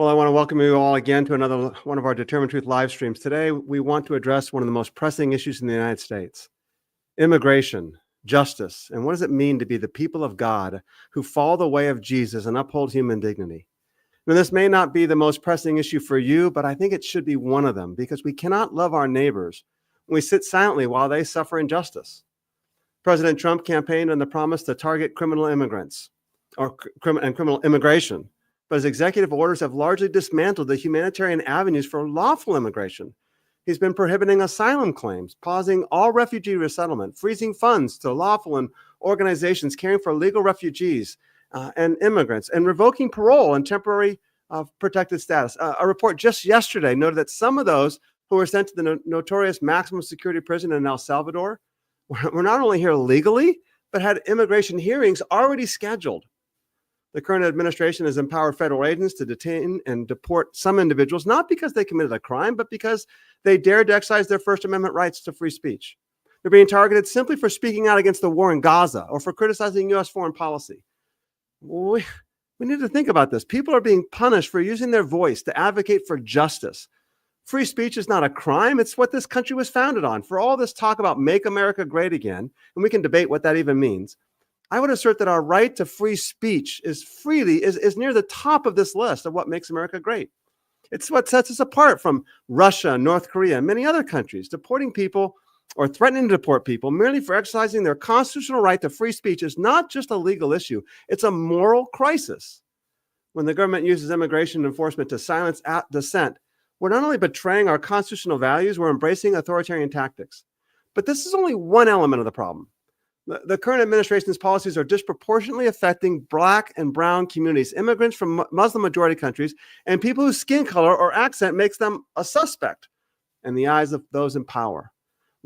Well, I want to welcome you all again to another one of our Determined Truth live streams. Today, we want to address one of the most pressing issues in the United States: immigration, justice, and what does it mean to be the people of God who follow the way of Jesus and uphold human dignity? Now, this may not be the most pressing issue for you, but I think it should be one of them, because we cannot love our neighbors when we sit silently while they suffer injustice. President Trump campaigned on the promise to target criminal immigrants and criminal immigration, but his executive orders have largely dismantled the humanitarian avenues for lawful immigration. He's been prohibiting asylum claims, pausing all refugee resettlement, freezing funds to lawful and organizations caring for legal refugees and immigrants, and revoking parole and temporary protected status. A report just yesterday noted that some of those who were sent to the notorious maximum security prison in El Salvador were not only here legally, but had immigration hearings already scheduled. The current administration has empowered federal agents to detain and deport some individuals, not because they committed a crime, but because they dared to exercise their First Amendment rights to free speech. They're being targeted simply for speaking out against the war in Gaza or for criticizing U.S. foreign policy. We need to think about this. People are being punished for using their voice to advocate for justice. Free speech is not a crime. It's what this country was founded on. For all this talk about make America great again, and we can debate what that even means, I would assert that our right to free speech is near the top of this list of what makes America great. It's what sets us apart from Russia, North Korea, and many other countries. Deporting people or threatening to deport people merely for exercising their constitutional right to free speech is not just a legal issue. It's a moral crisis. When the government uses immigration enforcement to silence dissent, we're not only betraying our constitutional values, we're embracing authoritarian tactics. But this is only one element of the problem. The current administration's policies are disproportionately affecting Black and brown communities, immigrants from Muslim majority countries, and people whose skin color or accent makes them a suspect in the eyes of those in power.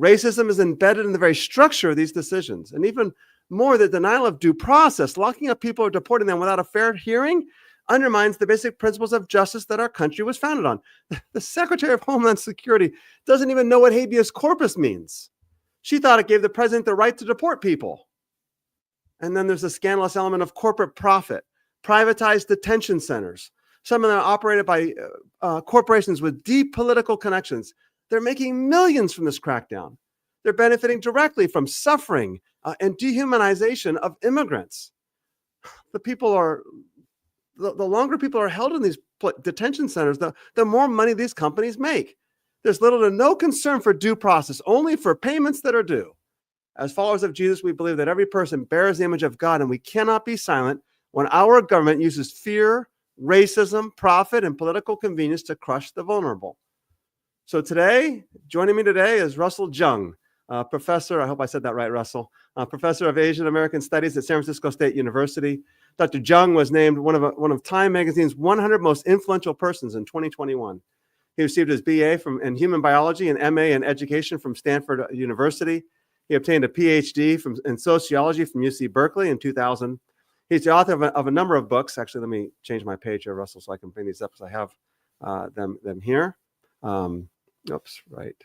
Racism is embedded in the very structure of these decisions. And even more, the denial of due process, locking up people or deporting them without a fair hearing, undermines the basic principles of justice that our country was founded on. The Secretary of Homeland Security doesn't even know what habeas corpus means. She thought it gave the president the right to deport people. And then there's a scandalous element of corporate profit, privatized detention centers. Some of them are operated by corporations with deep political connections. They're making millions from this crackdown. They're benefiting directly from suffering and dehumanization of immigrants. The longer people are held in these detention centers, the more money these companies make. There's little to no concern for due process, only for payments that are due. As followers of Jesus, we believe that every person bears the image of God, and we cannot be silent when our government uses fear, racism, profit, and political convenience to crush the vulnerable. So joining me today is Russell Jeung, professor, I hope I said that right, Russell, professor of Asian American Studies at San Francisco State University. Dr. Jeung was named one of Time Magazine's 100 most influential persons in 2021. He received his BA in human biology and MA in education from Stanford University. He obtained a PhD in sociology from UC Berkeley in 2000. He's the author of a number of books. Actually, let me change my page here, Russell, so I can bring these up because I have them here. Right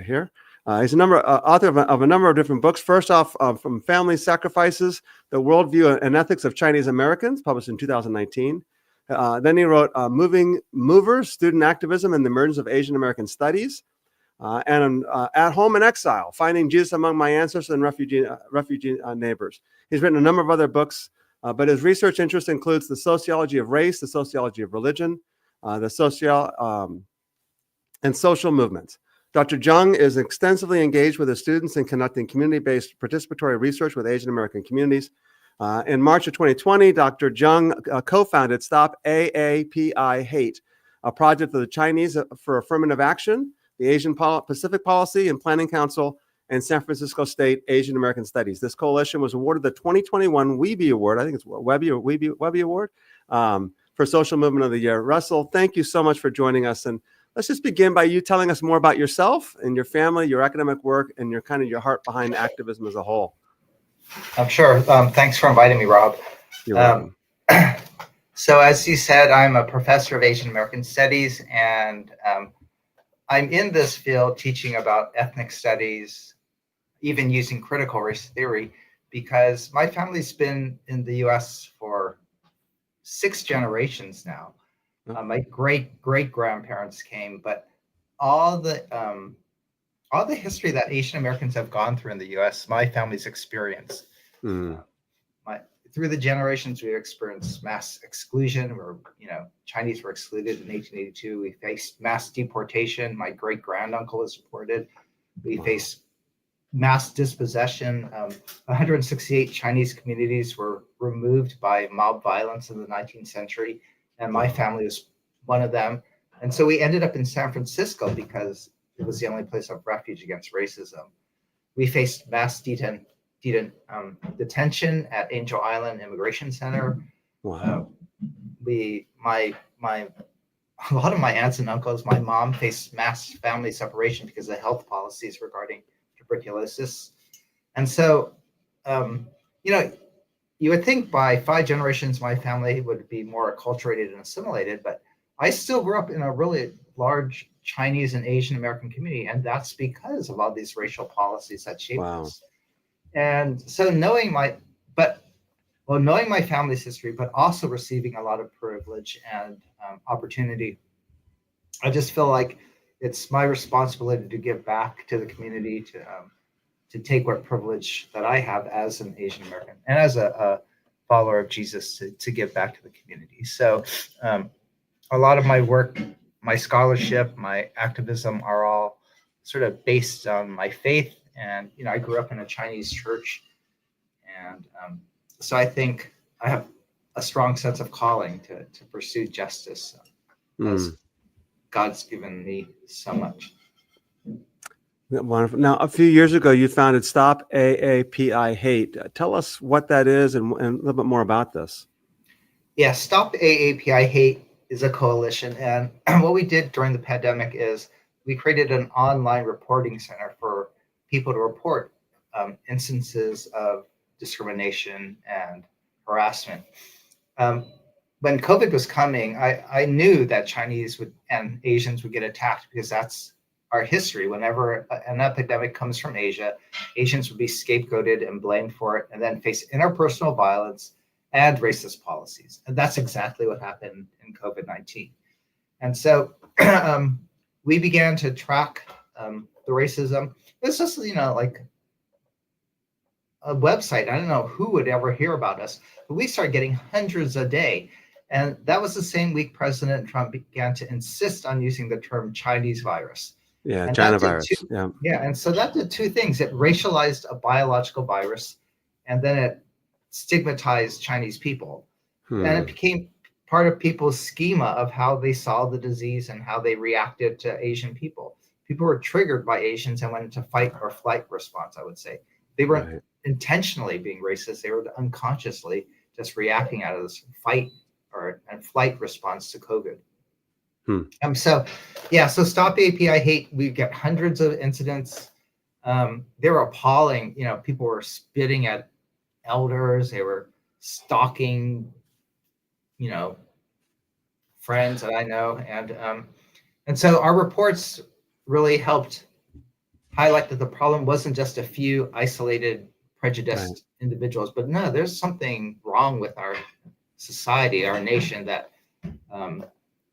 here. He's author of a number of different books. First off, from Family Sacrifices, The Worldview and Ethics of Chinese Americans, published in 2019. Then he wrote Moving Movers, Student Activism and the Emergence of Asian American Studies, and At Home in Exile, Finding Jesus Among My Ancestors and Refugee Neighbors. He's written a number of other books, but his research interest includes the sociology of race, the sociology of religion, and social movements. Dr. Jeung is extensively engaged with his students in conducting community-based participatory research with Asian American communities. In March of 2020, Dr. Jeung co-founded Stop AAPI Hate, a project of the Chinese for Affirmative Action, the Asian Pacific Policy and Planning Council, and San Francisco State Asian American Studies. This coalition was awarded the 2021 Webby Award, I think it's Webby Award, for Social Movement of the Year. Russell, thank you so much for joining us. And let's just begin by you telling us more about yourself and your family, your academic work, and your heart behind activism as a whole. I'm sure. Thanks for inviting me, Rob. You're welcome. So as you said, I'm a professor of Asian American Studies, and I'm in this field teaching about ethnic studies, even using critical race theory, because my family's been in the U.S. for 6 generations now. My great grandparents came, but all the history that Asian Americans have gone through in the U.S., my family's experience. Mm. Through the generations, we experienced mass exclusion, where Chinese were excluded in 1882. We faced mass deportation. My great granduncle was deported. We faced mass dispossession. 168 Chinese communities were removed by mob violence in the 19th century, and my family was one of them. And so we ended up in San Francisco because it was the only place of refuge against racism. We faced mass detention at Angel Island Immigration Center. Wow. A lot of my aunts and uncles, my mom faced mass family separation because of health policies regarding tuberculosis. And so, you would think by 5 generations, my family would be more acculturated and assimilated, but I still grew up in a really large Chinese and Asian American community. And that's because of all these racial policies that shaped us. And so knowing my family's history, but also receiving a lot of privilege and opportunity, I just feel like it's my responsibility to give back to the community, to take what privilege that I have as an Asian American and as a follower of Jesus to give back to the community. So a lot of my work, my scholarship, my activism are all sort of based on my faith. And, I grew up in a Chinese church. And so I think I have a strong sense of calling to pursue justice as God's given me so much. Wonderful. Now, a few years ago, you founded Stop AAPI Hate. Tell us what that is and a little bit more about this. Yeah, Stop AAPI Hate is a coalition. And what we did during the pandemic is we created an online reporting center for people to report instances of discrimination and harassment. When COVID was coming, I knew that Chinese and Asians would get attacked because that's our history. Whenever an epidemic comes from Asia, Asians would be scapegoated and blamed for it, and then face interpersonal violence and racist policies. And that's exactly what happened in COVID-19. And so we began to track the racism. It's just, like a website. I don't know who would ever hear about us, but we started getting hundreds a day. And that was the same week President Trump began to insist on using the term Chinese virus. Yeah, and China virus. Yeah, and so that did 2 things. It racialized a biological virus, and then it stigmatized Chinese people. And it became part of people's schema of how they saw the disease and how they reacted to Asian people. People were triggered by Asians and went into fight or flight response, I would say. They weren't intentionally being racist. They were unconsciously just reacting out of this fight and flight response to COVID. So Stop AAPI Hate, we get hundreds of incidents. They were appalling. People were spitting at elders. They were stalking, friends that I know. And so our reports really helped highlight that the problem wasn't just a few isolated, prejudiced individuals, but no, there's something wrong with our society, our nation, that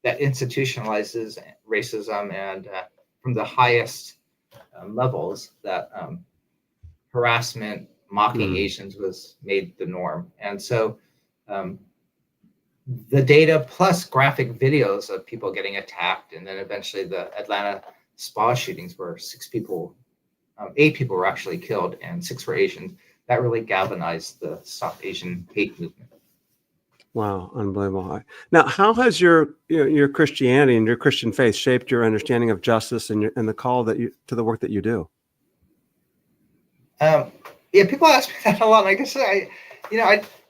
institutionalizes racism, and from the highest levels, that harassment, mocking Asians was made the norm. And so the data plus graphic videos of people getting attacked, and then eventually the Atlanta spa shootings where 8 people were actually killed and 6 were Asian, that really galvanized the Stop Asian Hate movement. Wow, unbelievable. Now, how has your Christianity and your Christian faith shaped your understanding of justice and the call to the work that you do? People ask me that a lot. Like I said,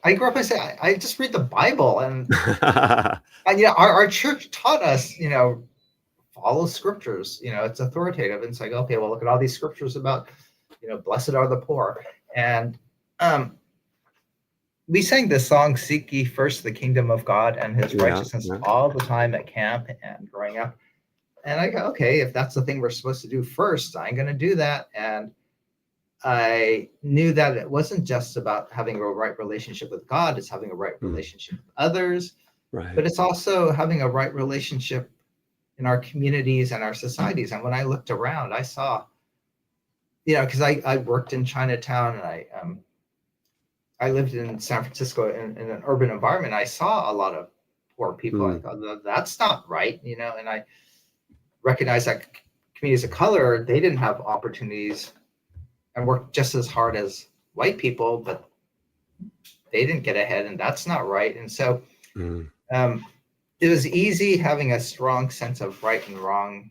I grew up and say I just read the Bible, and our church taught us, follow scriptures. It's authoritative. And it's like, okay, well, look at all these scriptures about, blessed are the poor, and we sang this song, "Seek ye first the kingdom of God and his righteousness," all the time at camp and growing up. And I go, okay, if that's the thing we're supposed to do first, I'm going to do that. And I knew that it wasn't just about having a right relationship with God, it's having a right relationship with others. Right. but it's also having a right relationship in our communities and our societies. And when I looked around, I saw, because I worked in Chinatown, and I lived in San Francisco in an urban environment. I saw a lot of poor people. I thought, that's not right, and I recognized that communities of color, they didn't have opportunities and worked just as hard as white people, but they didn't get ahead, and that's not right. And so it was easy having a strong sense of right and wrong,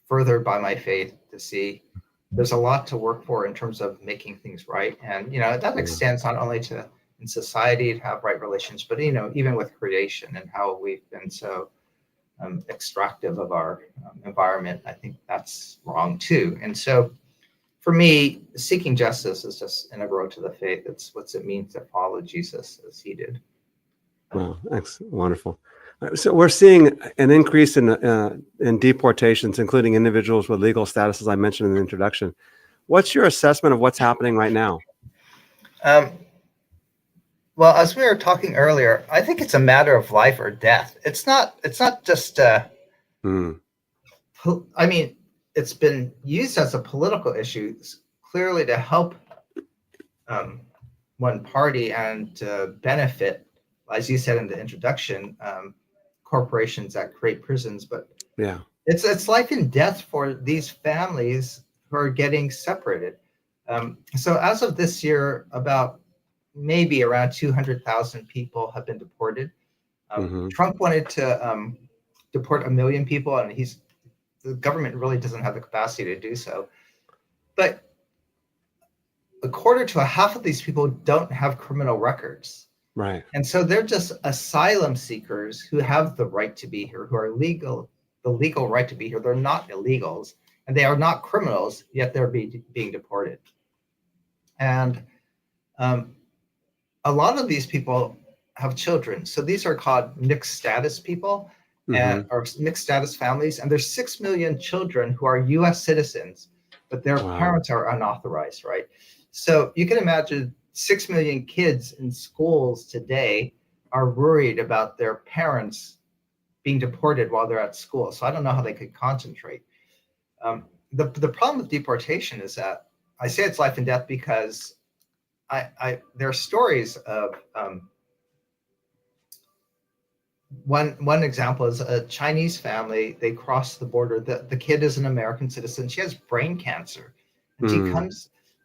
furthered by my faith, to see there's a lot to work for in terms of making things right. And, that extends not only to in society to have right relations, but, even with creation and how we've been so extractive of our environment. I think that's wrong too. And so for me, seeking justice is just integral to the faith. It's what it means to follow Jesus as he did. Wow, excellent, wonderful. So we're seeing an increase in deportations, including individuals with legal status, as I mentioned in the introduction. What's your assessment of what's happening right now? Well, as we were talking earlier, I think it's a matter of life or death. It's not just. I mean, it's been used as a political issue, clearly to help one party and to benefit, as you said in the introduction, corporations that create prisons. But yeah, it's life and death for these families who are getting separated. So as of this year, maybe around 200,000 people have been deported. Trump wanted to deport 1 million people, and the government really doesn't have the capacity to do so. But a quarter to a half of these people don't have criminal records. right. And so they're just asylum seekers who have the right to be here, who are the legal right to be here. They're not illegals, and they are not criminals, yet they're being deported. And a lot of these people have children. So these are called mixed status people or mixed status families. And there's 6 million children who are US citizens, but their parents are unauthorized, right? So you can imagine 6 million kids in schools today are worried about their parents being deported while they're at school. So I don't know how they could concentrate. The problem with deportation is that I say it's life and death because there are stories of one example is a Chinese family. They cross the border. The kid is an American citizen. She has brain cancer, and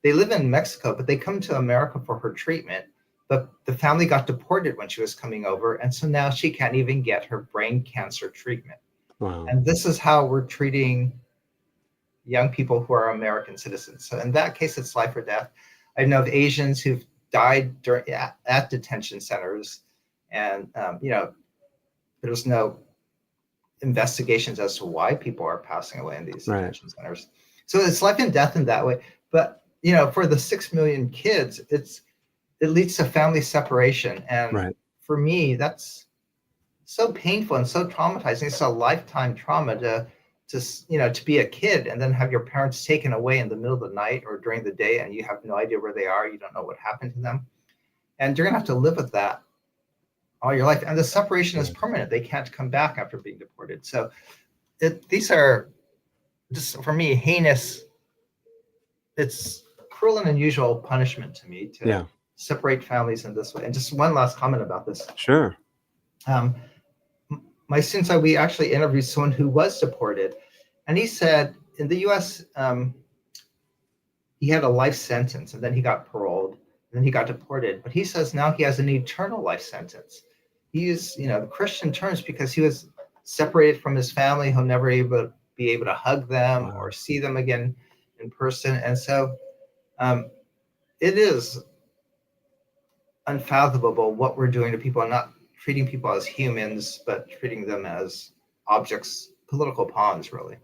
they live in Mexico, but they come to America for her treatment. But the family got deported when she was coming over, and so now she can't even get her brain cancer treatment. Wow. And this is how we're treating young people who are American citizens. So in that case, it's life or death. I know of Asians who've died at detention centers, and there's no investigations as to why people are passing away in these detention centers. So it's life and death in that way. But for the 6 million kids, it leads to family separation, and for me, that's so painful and so traumatizing. It's a lifetime trauma to be a kid and then have your parents taken away in the middle of the night or during the day, and you have no idea where they are. You don't know what happened to them, and you're gonna have to live with that all your life. And the separation is permanent. They can't come back after being deported. So these are just, for me, heinous. It's cruel and unusual punishment to me to separate families in this way. And just one last comment about this. Sure. My students, we actually interviewed someone who was deported, and he said in the US, he had a life sentence, and then he got paroled, and then he got deported. But he says now he has an eternal life sentence. He used, the Christian terms because he was separated from his family. He'll never be able to hug them or see them again in person. And so it is unfathomable what we're doing to people, and not treating people as humans, but treating them as objects, political pawns, really.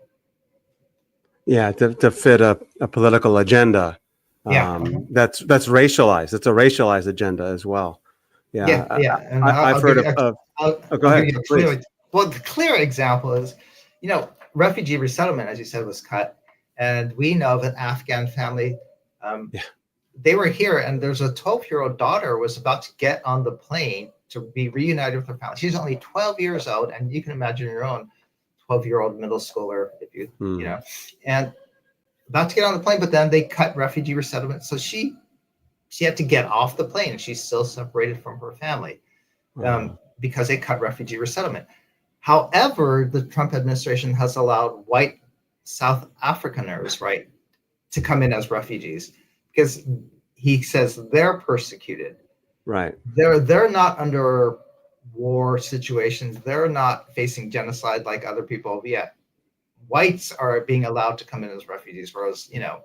Yeah, to fit a political agenda. That's racialized. It's a racialized agenda as well. Yeah. And I've heard of. Go ahead, please. Well, the clear example is, refugee resettlement, as you said, was cut, and we know of an Afghan family. They were here, and there's a 12-year-old daughter was about to get on the plane to be reunited with her family. She's only 12 years old, and you can imagine your own 12-year-old middle schooler, if you know, and about to get on the plane, but then they cut refugee resettlement. So she had to get off the plane, and she's still separated from her family because they cut refugee resettlement. However, the Trump administration has allowed white South Africaners, right, to come in as refugees because he says they're persecuted. Right. They're not under war situations. They're not facing genocide like other people yet. Whites are being allowed to come in as refugees, whereas, you know,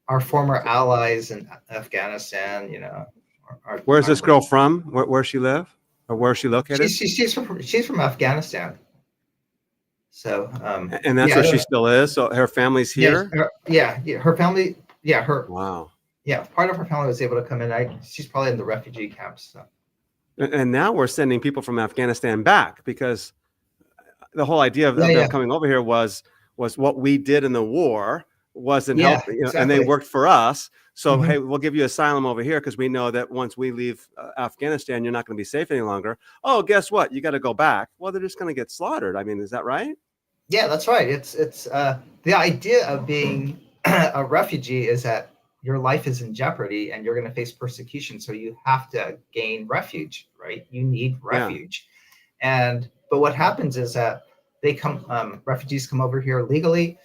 our former allies in Afghanistan, you know. Where's this girl from? Where she live? Or where is she located? She's from Afghanistan. So and that's where she still is. So her family's here. Her family. Wow. Yeah, part of her family was able to come in. She's probably in the refugee camps. So. And now we're sending people from Afghanistan back because the whole idea of them coming over here was what we did in the war wasn't helping, you know, exactly. And they worked for us. So, hey, we'll give you asylum over here because we know that once we leave Afghanistan, you're not going to be safe any longer. Oh, guess what? You got to go back. Well, they're just going to get slaughtered. I mean, is that right? Yeah, that's right. It's the idea of being a refugee is that your life is in jeopardy and you're going to face persecution. So you have to gain refuge, right? You need refuge. Yeah. But what happens is that refugees come over here legally.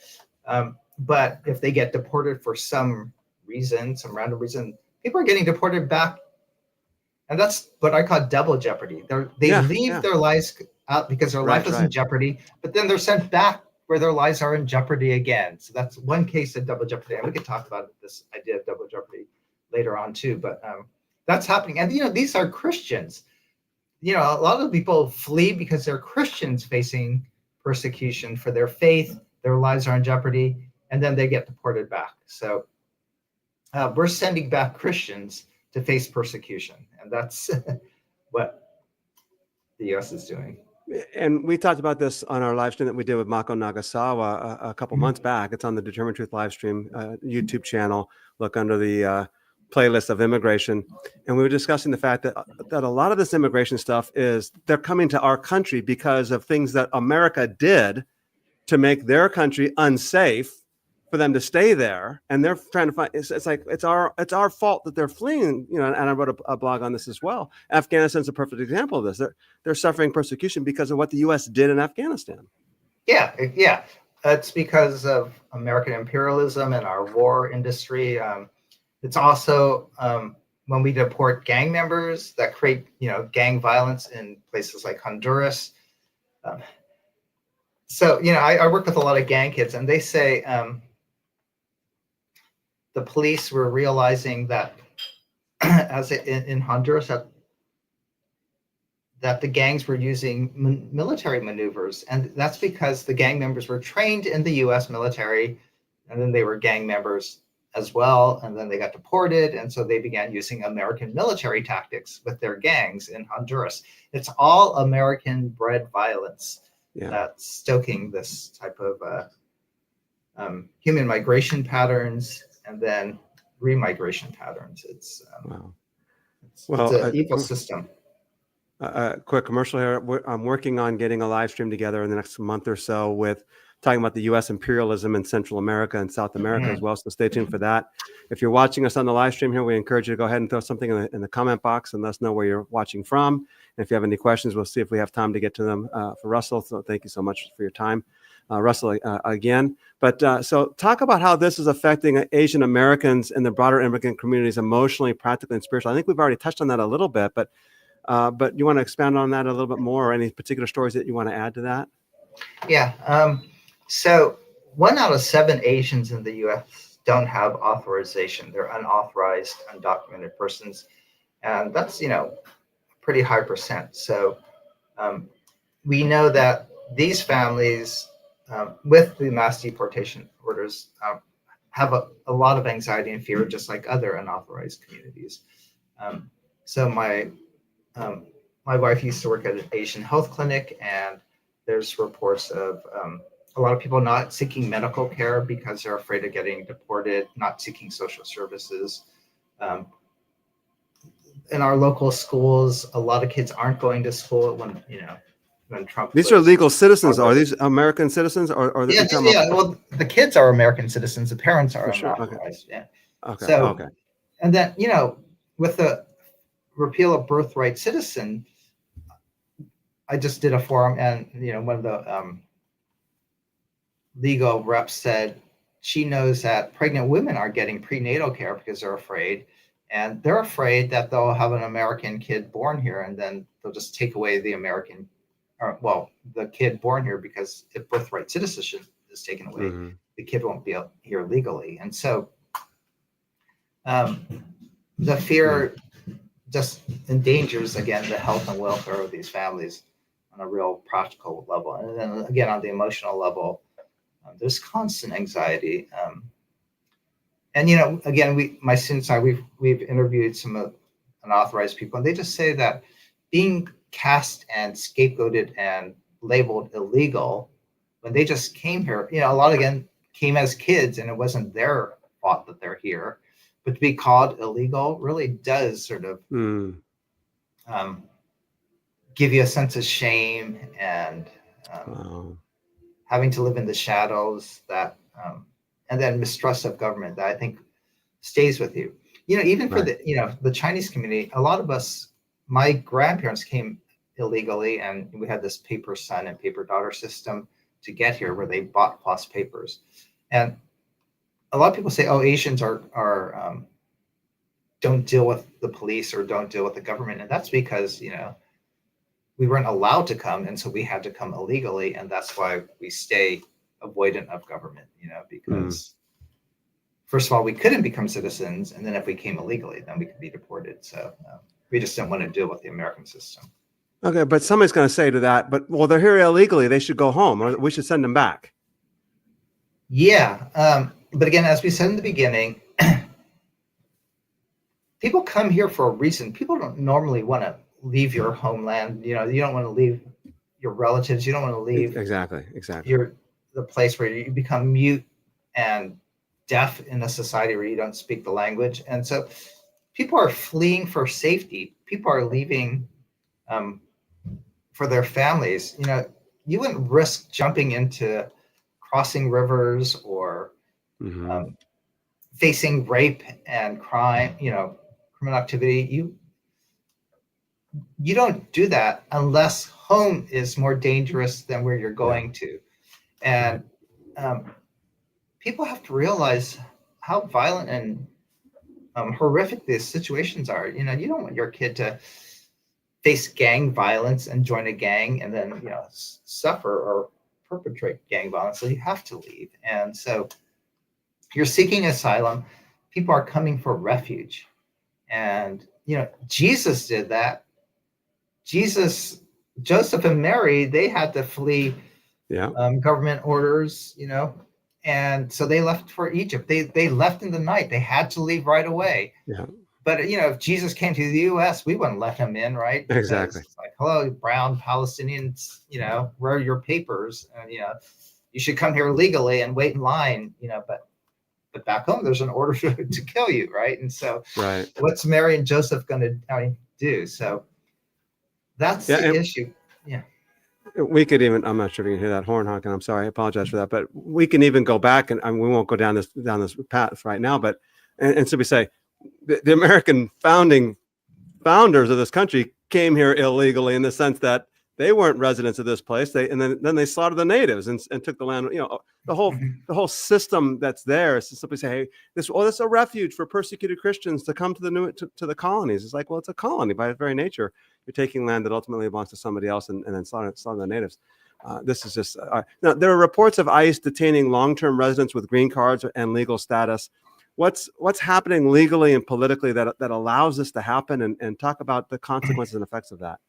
But if they get deported for some random reason, people are getting deported back. And that's what I call double jeopardy. They leave their lives out because their life is in jeopardy, but then they're sent back where their lives are in jeopardy again. So that's one case of double jeopardy. And we can talk about this idea of double jeopardy later on too, but that's happening. And, you know, these are Christians. You know, a lot of people flee because they're Christians facing persecution for their faith. Their lives are in jeopardy, and then they get deported back. So we're sending back Christians to face persecution, and that's what the U.S. is doing. And we talked about this on our live stream that we did with Mako Nagasawa a couple months back. It's on the Determined Truth live stream YouTube channel. Look under the playlist of immigration. And we were discussing the fact that a lot of this immigration stuff is they're coming to our country because of things that America did to make their country unsafe for them to stay there. And they're trying to find, it's like, it's our fault that they're fleeing, you know, and I wrote a blog on this as well. Afghanistan's a perfect example of this. They're suffering persecution because of what the U.S. did in Afghanistan. Yeah. It's because of American imperialism and our war industry. It's also when we deport gang members that create, you know, gang violence in places like Honduras. So, you know, I work with a lot of gang kids, and they say the police were realizing that in Honduras that the gangs were using military maneuvers. And that's because the gang members were trained in the U.S. military, and then they were gang members as well. And then they got deported. And so they began using American military tactics with their gangs in Honduras. It's all American bred violence that's stoking this type of human migration patterns and then remigration patterns. It's an evil system. Quick commercial here. I'm working on getting a live stream together in the next month or so with talking about the U.S. imperialism in Central America and South America as well. So stay tuned for that. If you're watching us on the live stream here, we encourage you to go ahead and throw something in the comment box and let us know where you're watching from. And if you have any questions, we'll see if we have time to get to them for Russell. So thank you so much for your time, Russell, again. But so talk about how this is affecting Asian Americans and the broader immigrant communities emotionally, practically, and spiritually. I think we've already touched on that a little bit, but you want to expand on that a little bit more, or any particular stories that you want to add to that? Yeah. So 1 out of 7 Asians in the U.S. don't have authorization. They're unauthorized, undocumented persons. And that's, you know, a pretty high percent. So we know that these families with the mass deportation orders have a lot of anxiety and fear, just like other unauthorized communities. So my wife used to work at an Asian health clinic, and there's reports of a lot of people not seeking medical care because they're afraid of getting deported, not seeking social services. in our local schools, a lot of kids aren't going to school when Trump. These are legal citizens. Are these American citizens, or Yeah, well, the kids are American citizens. The parents are for sure? Okay. unauthorized. Yeah. Okay. So, Okay. and then with the repeal of birthright citizen, I just did a forum, and one of the legal reps said she knows that pregnant women are getting prenatal care because they're afraid, and they're afraid that they'll have an American kid born here, and then they'll just take away the American, the kid born here, because if birthright citizenship is taken away, Mm-hmm. the kid won't be here legally, and so the fear just endangers again the health and welfare of these families on a real practical level, and then again on the emotional level. There's constant anxiety, and again, my students and I, we've interviewed some unauthorized people, and they just say that being cast and scapegoated and labeled illegal when they just came here, a lot again came as kids, and it wasn't their fault that they're here, but to be called illegal really does sort of give you a sense of shame and having to live in the shadows, that and then mistrust of government that I think stays with you. Even for the Chinese community, a lot of us, my grandparents came illegally, and we had this paper son and paper daughter system to get here, where they bought false papers. And a lot of people say, oh, Asians are don't deal with the police or don't deal with the government, and that's because we weren't allowed to come, and so we had to come illegally, and that's why we stay avoidant of government, because first of all, we couldn't become citizens, and then if we came illegally, then we could be deported. So we just didn't want to deal with the American system. Okay, but somebody's going to say to that, but they're here illegally, they should go home, or we should send them back. Yeah, but again, as we said in the beginning, people come here for a reason. People don't normally want to leave your homeland. You don't want to leave your relatives. You don't want to leave exactly the place where you become mute and deaf in a society where you don't speak the language. And so people are fleeing for safety. People are leaving for their families. You wouldn't risk jumping into crossing rivers or facing rape and crime, criminal activity. You don't do that unless home is more dangerous than where you're going to. And people have to realize how violent and horrific these situations are. You don't want your kid to face gang violence and join a gang and then, suffer or perpetrate gang violence. So you have to leave. And so you're seeking asylum. People are coming for refuge. And, Jesus did that. Joseph and Mary, they had to flee government orders, and so they left for Egypt. They left in the night. They had to leave right away. Yeah. But if Jesus came to the U.S., we wouldn't let him in, right? Because exactly. It's like, hello, brown Palestinians, where are your papers? And you should come here legally and wait in line, but back home there's an order to kill you, right? And so, what's Mary and Joseph going to do? So that's the issue. Yeah. We could even, I'm not sure if you can hear that horn honking. I'm sorry. I apologize for that. But we can even go back and we won't go down this path right now. But, and so we say the American founders of this country came here illegally in the sense that they weren't residents of this place. Then they slaughtered the natives and took the land. The whole system that's there is to simply say, hey, this is a refuge for persecuted Christians to come to the colonies. It's like, well, it's a colony by its very nature. You're taking land that ultimately belongs to somebody else and then slaughtering the natives. This is just now. There are reports of ICE detaining long-term residents with green cards and legal status. What's happening legally and politically that allows this to happen, and talk about the consequences and effects of that.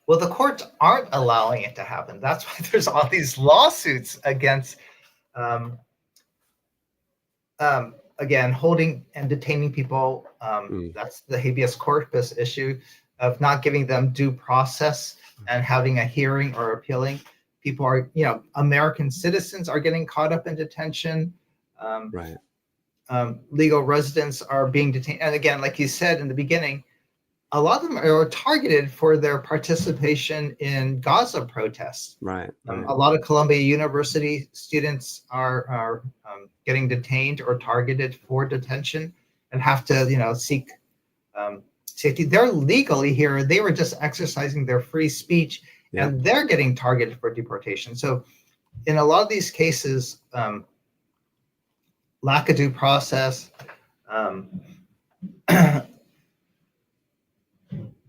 Well, the courts aren't allowing it to happen. That's why there's all these lawsuits against, again, holding and detaining people. That's the habeas corpus issue of not giving them due process and having a hearing or appealing. People are, American citizens are getting caught up in detention. legal residents are being detained. And again, like you said in the beginning, a lot of them are targeted for their participation in Gaza protests. Right. A lot of Columbia University students are getting detained or targeted for detention and have to, seek safety. They're legally here. They were just exercising their free speech, and they're getting targeted for deportation. So in a lot of these cases, lack of due process,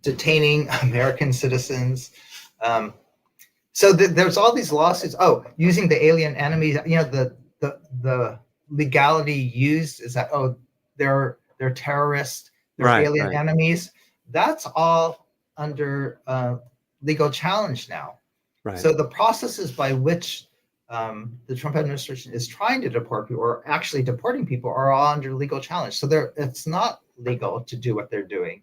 detaining American citizens. So there's all these lawsuits. Oh, using the alien enemies. The legality used is that they're terrorists, they're alien enemies. That's all under legal challenge now. Right. So the processes by which the Trump administration is trying to deport people or actually deporting people are all under legal challenge. So it's not legal to do what they're doing.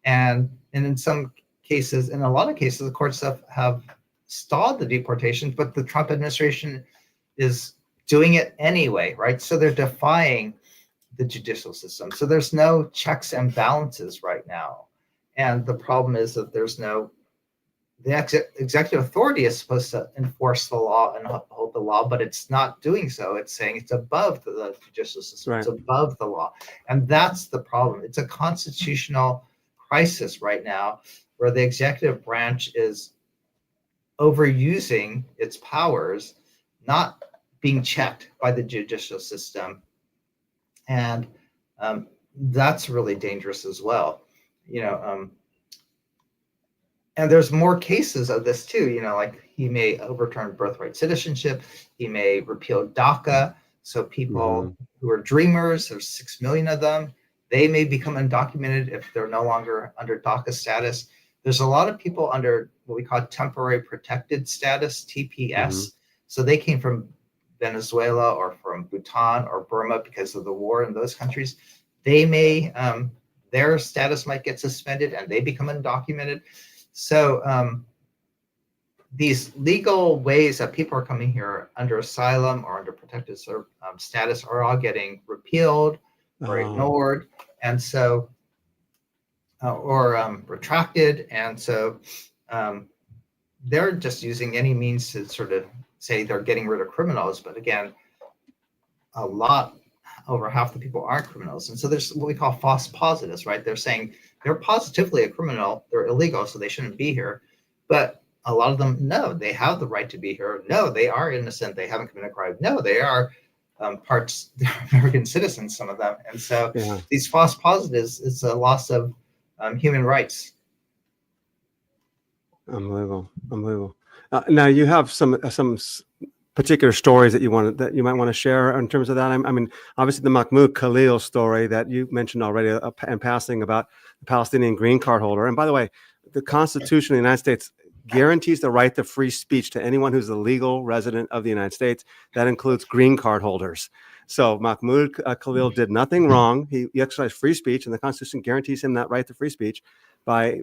And in some cases, in a lot of cases, the courts have stalled the deportations, but the Trump administration is doing it anyway, right? So they're defying the judicial system. So there's no checks and balances right now. And the problem is that the executive authority is supposed to enforce the law and uphold the law, but it's not doing so. It's saying it's above the judicial system. Right. It's above the law. And that's the problem. It's a constitutional crisis right now where the executive branch is overusing its powers, not being checked by the judicial system. And that's really dangerous as well. And there's more cases of this too, like he may overturn birthright citizenship, he may repeal DACA. So people who are dreamers, there's 6 million of them, they may become undocumented if they're no longer under DACA status. There's a lot of people under what we call temporary protected status, TPS. So they came from Venezuela or from Bhutan or Burma because of the war in those countries. They may, their status might get suspended and they become undocumented. So these legal ways that people are coming here under asylum or under protected status are all getting repealed or ignored, and so or retracted, and so they're just using any means to sort of say they're getting rid of criminals. But again, over half the people aren't criminals, and so there's what we call false positives, right? They're saying they're positively a criminal, they're illegal, so they shouldn't be here. But a lot of them, no, they have the right to be here. No, they are innocent. They haven't committed a crime. No, they are they're American citizens, some of them. And so these false positives is a loss of human rights. Unbelievable. Now you have some particular stories that you might want to share in terms of that. I mean, obviously the Mahmoud Khalil story that you mentioned already in passing about the Palestinian green card holder. And by the way, the Constitution of the United States guarantees the right to free speech to anyone who's a legal resident of the United States. That includes green card holders. So Mahmoud Khalil did nothing wrong. He exercised free speech, and the Constitution guarantees him that right to free speech by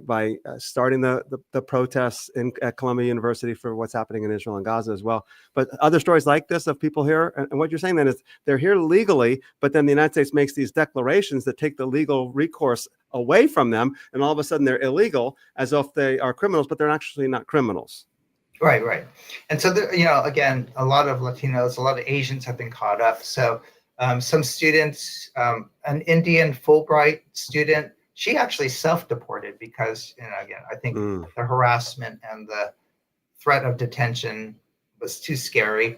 starting the protests at Columbia University for what's happening in Israel and Gaza as well. But other stories like this of people here, and what you're saying then is they're here legally, but then the United States makes these declarations that take the legal recourse away from them, and all of a sudden they're illegal as if they are criminals, but they're actually not criminals. Right. And so, again, a lot of Latinos, a lot of Asians have been caught up. So some students, an Indian Fulbright student, she actually self-deported because, again, I think the harassment and the threat of detention was too scary.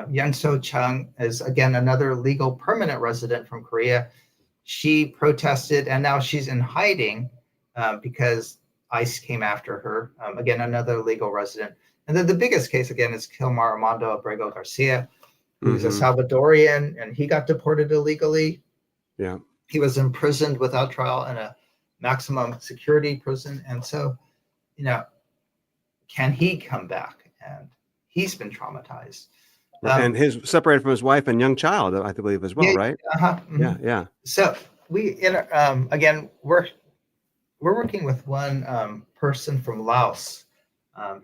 Yun So Chung is, again, another legal permanent resident from Korea. She protested, and now she's in hiding because ICE came after her. Again, another legal resident. And then the biggest case, again, is Kilmar Armando Abrego Garcia, who's a Salvadorian, and he got deported illegally. Yeah. He was imprisoned without trial in a maximum security prison. And so, can he come back? And he's been traumatized. And he's separated from his wife and young child, I believe, as well, right? Yeah. So again, we're working with one person from Laos.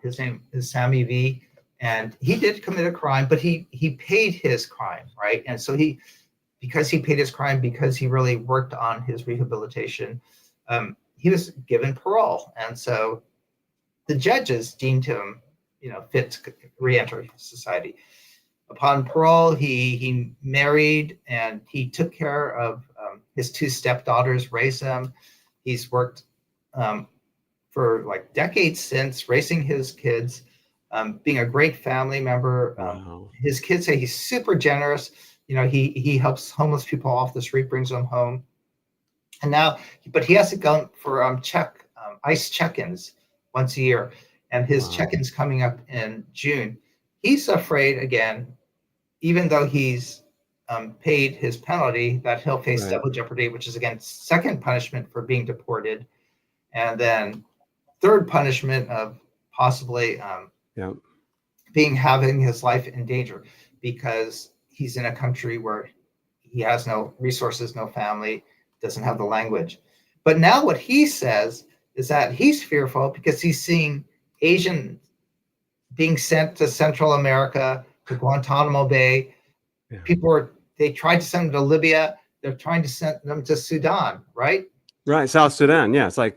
His name is Sammy V, and he did commit a crime, but he paid his crime, right? And so he because he paid his crime, because he really worked on his rehabilitation, he was given parole. And so the judges deemed him, fit to re-enter society. Upon parole, he married, and he took care of his two stepdaughters, raised them. He's worked for like decades since, raising his kids, being a great family member. Wow. His kids say he's super generous. He helps homeless people off the street, brings them home. And now, but he has to go for ICE check-ins once a year, and his check-ins coming up in June. He's afraid again, even though he's paid his penalty, that he'll face double jeopardy, which is again second punishment for being deported, and then third punishment of possibly having his life in danger, because he's in a country where he has no resources, no family, doesn't have the language. But now what he says is that he's fearful because he's seeing Asians being sent to Central America, to Guantanamo Bay. They tried to send them to Libya. They're trying to send them to Sudan, right? Right, South Sudan. Yeah, it's like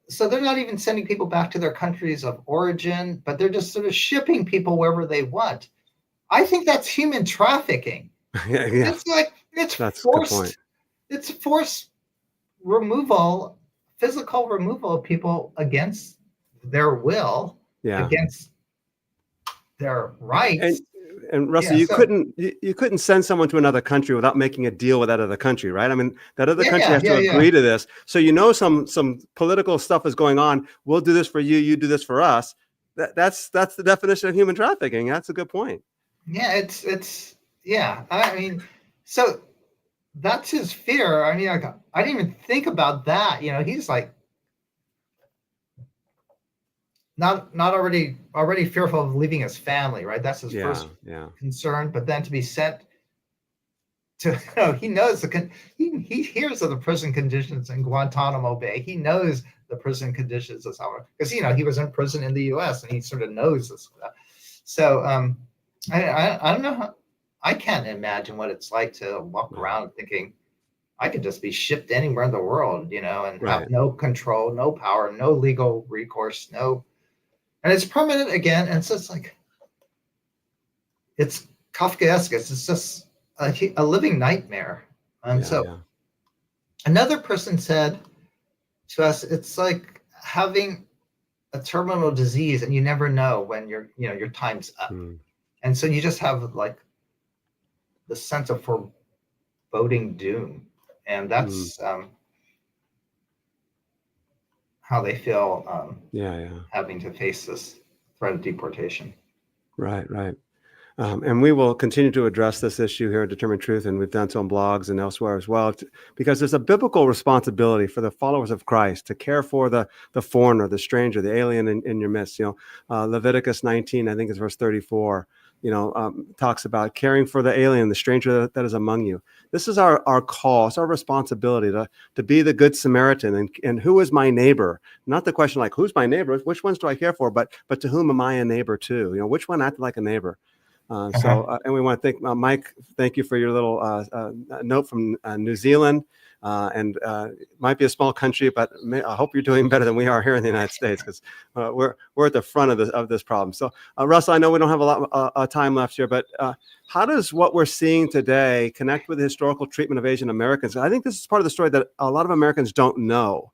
So they're not even sending people back to their countries of origin, but they're just sort of shipping people wherever they want. I think that's human trafficking. It's forced. It's forced removal, physical removal of people against their will, against their rights. And Russell, you couldn't send someone to another country without making a deal with that other country, right? I mean, that other country has to agree to this. So some political stuff is going on. We'll do this for you. You do this for us. That's the definition of human trafficking. That's a good point. Yeah, I mean, so that's his fear. I mean, I didn't even think about that. He's like not already fearful of leaving his family, right? That's his first concern. But then to be sent to, he knows he hears of the prison conditions in Guantanamo Bay. He knows the prison conditions of Salvador, because he was in prison in the U.S. and he sort of knows this stuff. So I don't know I can't imagine what it's like to walk around thinking I could just be shipped anywhere in the world, and have no control, no power, no legal recourse, and it's permanent again. And it's just like, it's Kafkaesque. It's just a living nightmare. And another person said to us, it's like having a terminal disease and you never know when your time's up. And so you just have like the sense of foreboding doom. And that's how they feel having to face this threat of deportation. Right. And we will continue to address this issue here at Determined Truth, and we've done so on blogs and elsewhere as well, because there's a biblical responsibility for the followers of Christ to care for the foreigner, the stranger, the alien in your midst. Leviticus 19, I think it's verse 34, talks about caring for the alien, the stranger that is among you. This is our call. It's our responsibility to be the good Samaritan. And who is my neighbor? Not the question like, who's my neighbor? Which ones do I care for? But to whom am I a neighbor to? Which one acted like a neighbor? And we want to thank Mike. Thank you for your little note from New Zealand. And it might be a small country, but I hope you're doing better than we are here in the United States, because we're at the front of this problem. So, Russell, I know we don't have a lot of time left here, but how does what we're seeing today connect with the historical treatment of Asian Americans? I think this is part of the story that a lot of Americans don't know,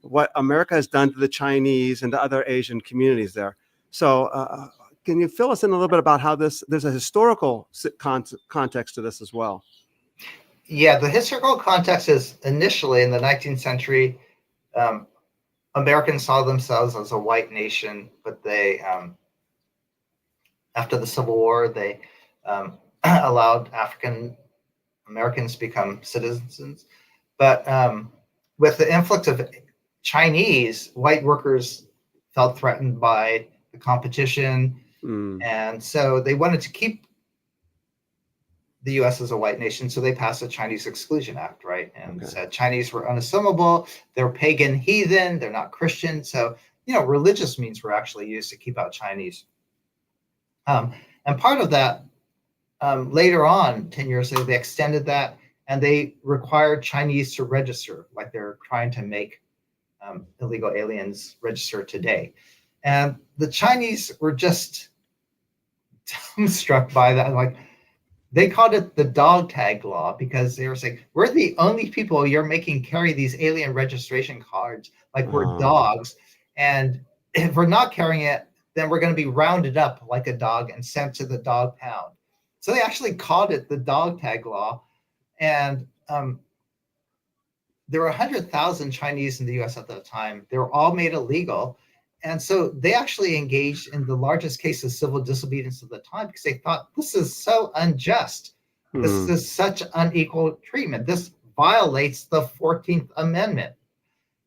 what America has done to the Chinese and to other Asian communities there. So can you fill us in a little bit about how there's a historical context to this as well? Yeah, the historical context is initially in the 19th century, Americans saw themselves as a white nation, but they, after the Civil War, they allowed African Americans to become citizens. But with the influx of Chinese, white workers felt threatened by the competition. And so they wanted to keep the U.S. as a white nation, so they passed the Chinese Exclusion Act, right? And said Chinese were unassimilable, they're pagan heathen, they're not Christian. So, religious means were actually used to keep out Chinese. And part of that, later on, 10 years later, they extended that, and they required Chinese to register, like they're trying to make illegal aliens register today. And the Chinese were just dumbstruck by that. Like, they called it the dog tag law because they were saying, we're the only people you're making carry these alien registration cards like we're dogs. And if we're not carrying it, then we're going to be rounded up like a dog and sent to the dog pound. So they actually called it the dog tag law. And there were 100,000 Chinese in the US at that time. They were all made illegal. And so they actually engaged in the largest case of civil disobedience of the time because they thought, this is so unjust. This is such unequal treatment. This violates the 14th Amendment.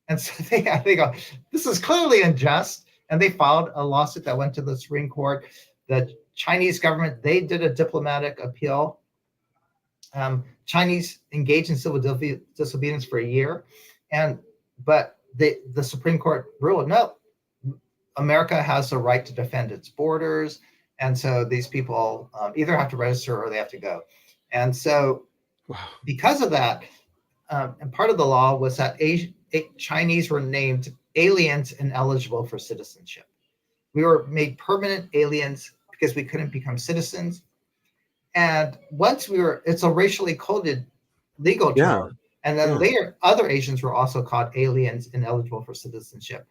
And so they go, this is clearly unjust. And they filed a lawsuit that went to the Supreme Court. The Chinese government, they did a diplomatic appeal. Chinese engaged in civil disobedience for a year. But the Supreme Court ruled, no, America has the right to defend its borders. And so these people either have to register or they have to go. And so because of that, and part of the law was that Chinese were named aliens ineligible for citizenship. We were made permanent aliens because we couldn't become citizens. And once it's a racially coded legal term. And then later, other Asians were also called aliens ineligible for citizenship.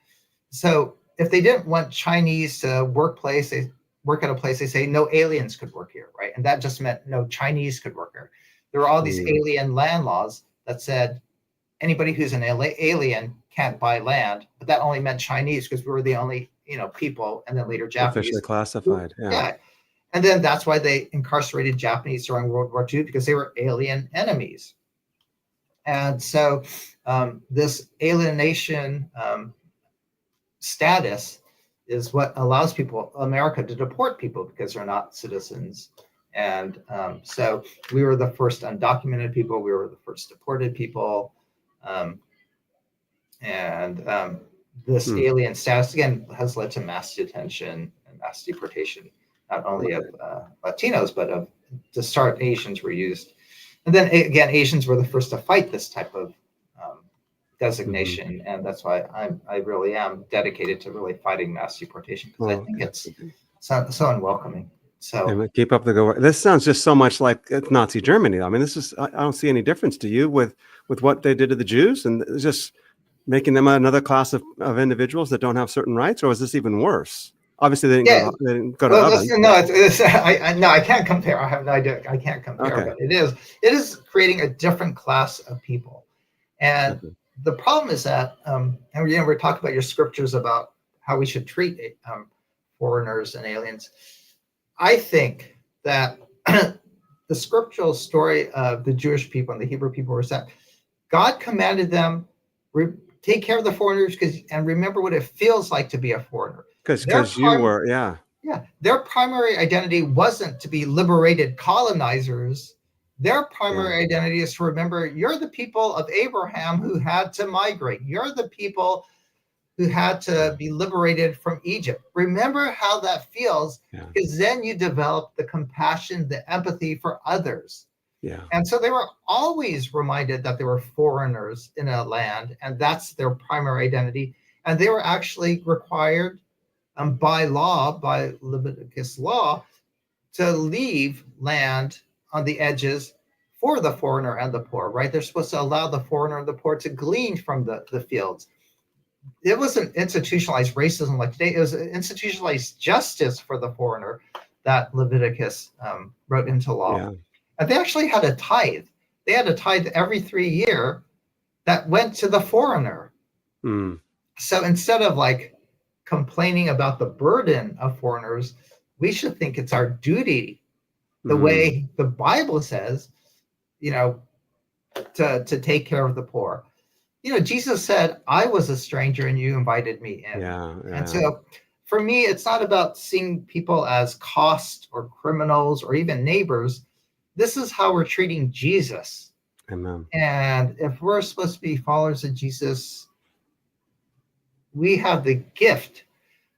So if they didn't want Chinese to work at a place, they say no aliens could work here, right? And that just meant no Chinese could work here. There were all these alien land laws that said anybody who's an alien can't buy land, but that only meant Chinese because we were the only, people, and then later Japanese. Officially classified, yeah. And then that's why they incarcerated Japanese during World War II, because they were alien enemies. And so this alienation status is what allows America to deport people because they're not citizens. And so we were the first undocumented people. We were the first deported people. This alien status, again, has led to mass detention and mass deportation, not only of Latinos, but to start, Asians were used. And then again, Asians were the first to fight this type of designation. And that's why I really am dedicated to really fighting mass deportation, because I think it's so unwelcoming. So keep up the good work. This sounds just so much like Nazi Germany. I mean, I don't see any difference to you with what they did to the Jews, and just making them another class of individuals that don't have certain rights, or is this even worse? Obviously, they didn't go to ovens. I can't compare. I have no idea. I can't compare, but it is creating a different class of people. And the problem is that, and we're talking about your scriptures about how we should treat foreigners and aliens. I think that the scriptural story of the Jewish people and the Hebrew people was that God commanded them, take care of the foreigners and remember what it feels like to be a foreigner. Because you were, their primary identity wasn't to be liberated colonizers. Their primary identity is to remember you're the people of Abraham who had to migrate. You're the people who had to be liberated from Egypt. Remember how that feels, because then you develop the compassion, the empathy for others. And so they were always reminded that they were foreigners in a land, and that's their primary identity. And they were actually required by law, by Leviticus law, to leave land on the edges for the foreigner and the poor, right? They're supposed to allow the foreigner and the poor to glean from the fields. It wasn't institutionalized racism like today. It was institutionalized justice for the foreigner that Leviticus wrote into law. And they actually had a tithe. They had a tithe every 3 years that went to the foreigner. So instead of complaining about the burden of foreigners, we should think it's our duty, the way the Bible says, to take care of the poor. Jesus said, I was a stranger and you invited me in. And so for me, it's not about seeing people as cost or criminals or even neighbors. This is how we're treating Jesus. Amen. And if we're supposed to be followers of Jesus, we have the gift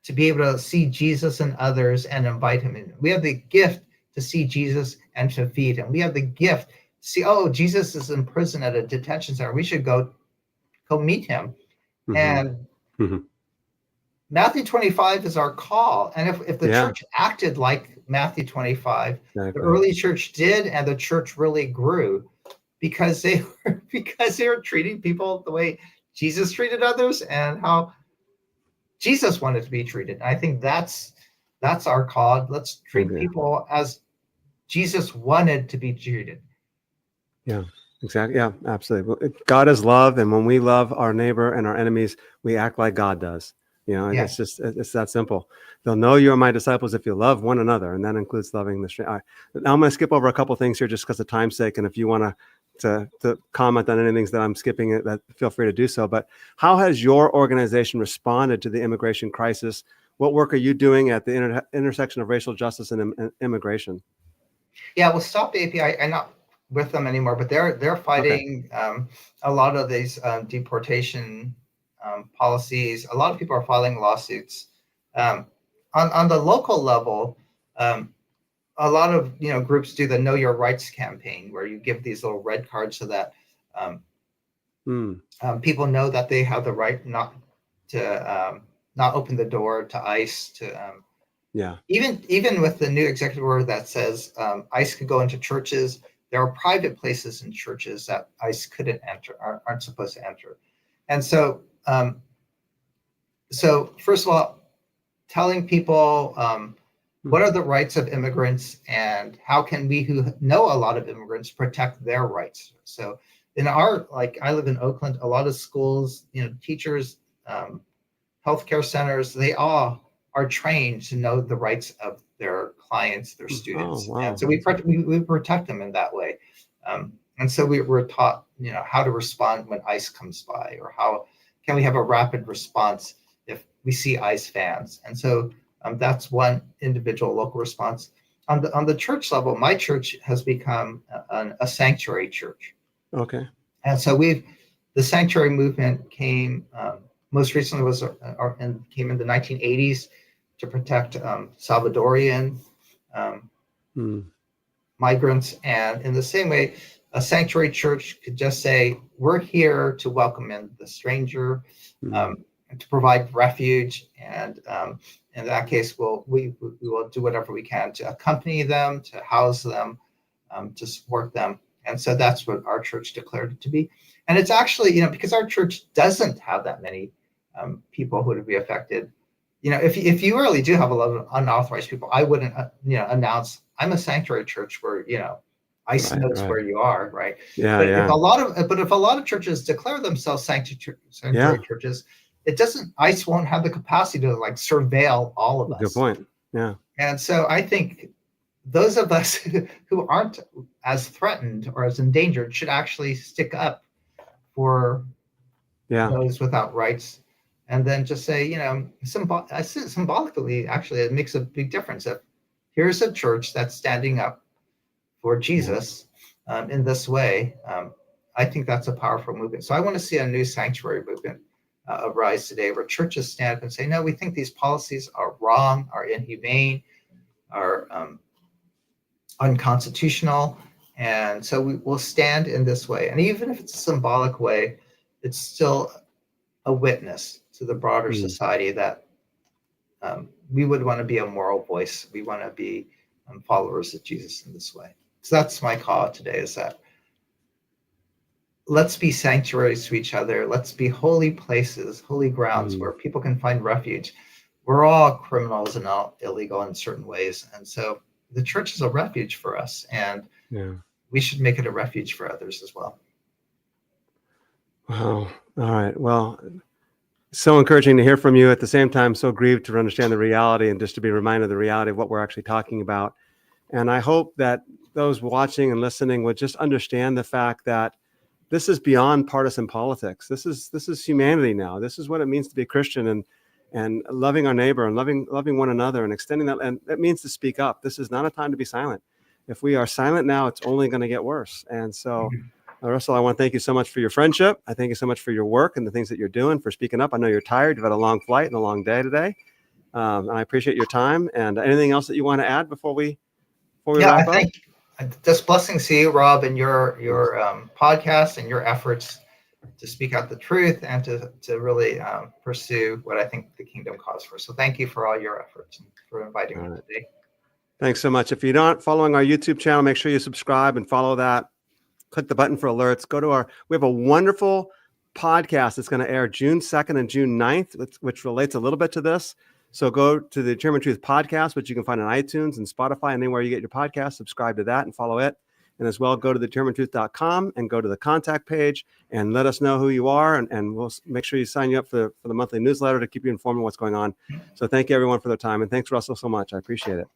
to be able to see Jesus and others and invite him in. We have the gift to see Jesus and to feed him. We have the gift see, oh, Jesus is in prison at a detention center. We should go meet him. Mhm. And Mhm. Matthew 25 is our call. And if the Yeah, church acted like Matthew 25, the exactly. early church did, and the church really grew because they were treating people the way Jesus treated others and how Jesus wanted to be treated. I think that's our call. Let's treat Yeah. people as Jesus wanted to be treated. Yeah, exactly. Yeah, absolutely. Well, God is love, and when we love our neighbor and our enemies, we act like God does. Yeah. It's that simple. They'll know you are my disciples if you love one another, and that includes loving the stranger. Now I'm going to skip over a couple things here just because of time's sake, and if you want to comment on anything that I'm skipping, that feel free to do so. But how has your organization responded to the immigration crisis? What work are you doing at the intersection of racial justice and immigration? Yeah, well, Stop AAPI, I'm not with them anymore, but they're fighting a lot of these deportation policies. A lot of people are filing lawsuits. On the local level, a lot of groups do the Know Your Rights campaign, where you give these little red cards so that people know that they have the right not open the door to ICE. Yeah. Even with the new executive order that says ICE could go into churches, there are private places in churches that ICE couldn't enter, aren't supposed to enter. And so first of all, telling people what are the rights of immigrants and how can we who know a lot of immigrants protect their rights. So in I live in Oakland, a lot of schools, teachers, healthcare centers, they all are trained to know the rights of their clients, their students. Oh, wow. And so we protect them in that way. And so we're taught, how to respond when ICE comes by, or how can we have a rapid response if we see ICE vans. And so that's one individual local response. On the church level, my church has become a sanctuary church. Okay. And so the sanctuary movement came, most recently came in the 1980s to protect Salvadorian migrants. And in the same way, a sanctuary church could just say, we're here to welcome in the stranger, and to provide refuge. And in that case, we will do whatever we can to accompany them, to house them, to support them. And so that's what our church declared it to be. And it's actually, because our church doesn't have that many people who would be affected. If you really do have a lot of unauthorized people, I wouldn't, announce I'm a sanctuary church where, ICE knows where you are, right? Yeah, but yeah. if a lot of churches declare themselves sanctuary churches, ICE won't have the capacity to surveil all of us. Good point. Yeah. And so I think those of us who aren't as threatened or as endangered should actually stick up for those without rights, and then just say, symbolically, actually, it makes a big difference. If here's a church that's standing up for Jesus in this way, I think that's a powerful movement. So I want to see a new sanctuary movement arise today, where churches stand up and say, no, we think these policies are wrong, are inhumane, are unconstitutional. And so we will stand in this way. And even if it's a symbolic way, it's still a witness to the broader society that we would want to be a moral voice. We want to be followers of Jesus in this way. So that's my call today, is that let's be sanctuaries to each other. Let's be holy places, holy grounds where people can find refuge. We're all criminals and all illegal in certain ways. And so the church is a refuge for us, and we should make it a refuge for others as well. Wow. All right. Well, so encouraging to hear from you. At the same time, so grieved to understand the reality and just to be reminded of the reality of what we're actually talking about. And I hope that those watching and listening would just understand the fact that this is beyond partisan politics. This is humanity now. This is what it means to be a Christian, and loving our neighbor and loving one another and extending that. And it means to speak up. This is not a time to be silent. If we are silent now, it's only going to get worse. And so, Russell, I want to thank you so much for your friendship. I thank you so much for your work and the things that you're doing, for speaking up. I know you're tired. You've had a long flight and a long day today. And I appreciate your time. And anything else that you want to add before we wrap up? Just blessings to you, Rob, and your podcast and your efforts to speak out the truth and to really pursue what I think the kingdom calls for. So thank you for all your efforts and for inviting me today. Thanks so much. If you're not following our YouTube channel, make sure you subscribe and follow that. Click the button for alerts. We have a wonderful podcast that's going to air June 2nd and June 9th, which relates a little bit to this. So go to the Determined Truth podcast, which you can find on iTunes and Spotify and anywhere you get your podcast. Subscribe to that and follow it. And as well, go to determinedtruth.com and go to the contact page and let us know who you are. And we'll make sure you sign you up for the monthly newsletter to keep you informed of what's going on. So thank you, everyone, for their time. And thanks, Russell, so much. I appreciate it.